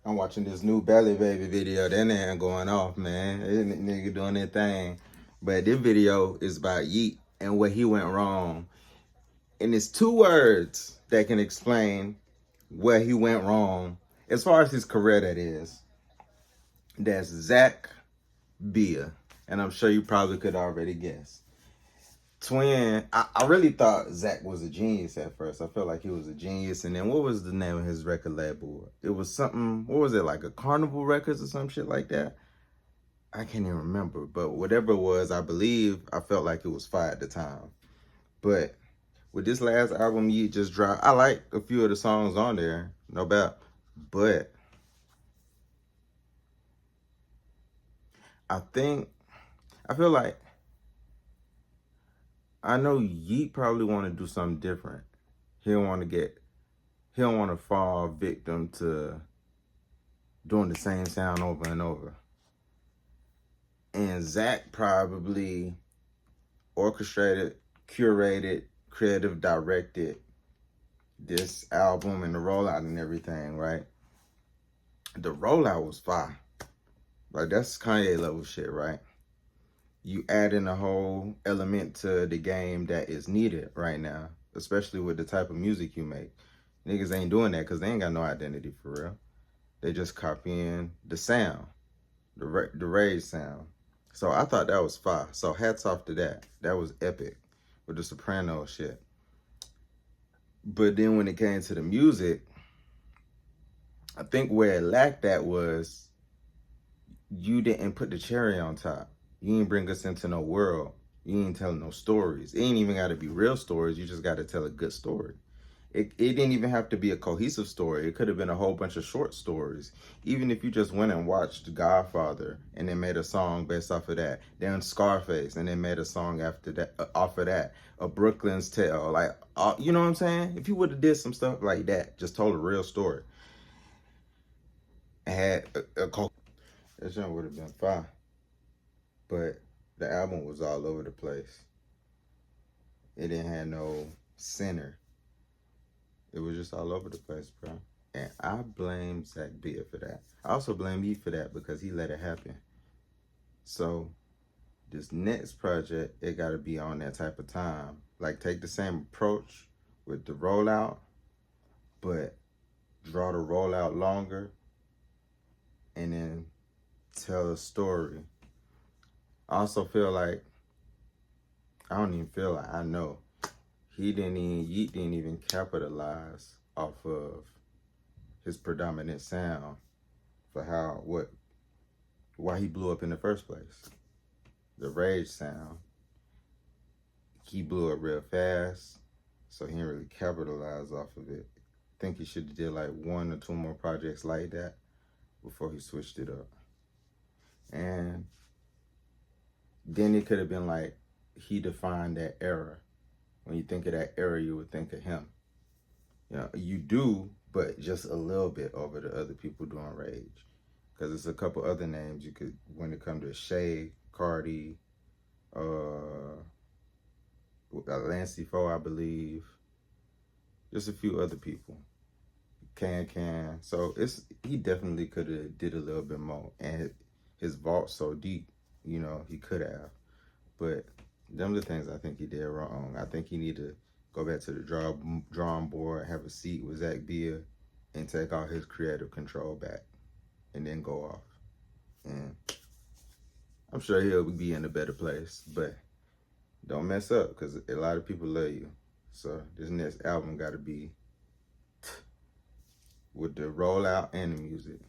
I'm watching this new Belly Baby video. That nigga going off, man. That nigga doing that thing. But this video is about Yeat and where he went wrong. And it's two words that can explain where he went wrong as far as his career, that is. That's Zack Bia. And I'm sure you probably could already guess. Twin, I really thought Zack was a genius at first. I felt like he was a genius. And then what was the name of his record label? It was something, what was it, like a Carnival Records or some shit like that? I can't even remember. But whatever it was, I felt like it was fire at the time. But with this last album you just dropped, I like a few of the songs on there, no doubt. But I feel like, I know Yeat probably want to do something different. He don't want to fall victim to doing the same sound over and over. And Zack probably orchestrated, curated, creative directed this album and the rollout and everything, right? The rollout was fire. Like, that's Kanye level shit, right? You add in a whole element to the game that is needed right now, especially with the type of music you make. Niggas ain't doing that because they ain't got no identity for real. They just copying the sound, the rage sound. So I thought that was fire. So hats off to that. That was epic with the soprano shit. But then when it came to the music, I think where it lacked at was you didn't put the cherry on top. You ain't bring us into no world. You ain't telling no stories. It ain't even got to be real stories. You just got to tell a good story. It didn't even have to be a cohesive story. It could have been a whole bunch of short stories. Even if you just went and watched Godfather and then made a song based off of that. Then Scarface and then made a song after that, off of that. A Brooklyn's Tale. Like, you know what I'm saying? If you would have did some stuff like that, just told a real story. Had that song would have been fine. But the album was all over the place. It didn't have no center. It was just all over the place, bro. And I blame Zack Bia for that. I also blame Yeat for that because he let it happen. So this next project, it got to be on that type of time. Like, take the same approach with the rollout, but draw the rollout longer and then tell a story. I also feel like, I don't even feel like, I know, Yeat didn't even capitalize off of his predominant sound for why he blew up in the first place. The rage sound. He blew up real fast, so he didn't really capitalize off of it. I think he should have did like 1 or 2 more projects like that before he switched it up. And then it could have been like, he defined that era. When you think of that era, you would think of him. You know, you do, but just a little bit over the other people doing rage. Because there's a couple other names you could, when it comes to Shay, Cardi, Lancey Foe, I believe. Just a few other people. Can. So he definitely could have did a little bit more. And his vault's so deep, you know, he could have. But them are the things I think he did wrong. I think he need to go back to the drawing board, have a seat with Zack Bia, and take all his creative control back, and then go off. And I'm sure he'll be in a better place, but don't mess up, because a lot of people love you. So this next album got to be with the rollout and the music.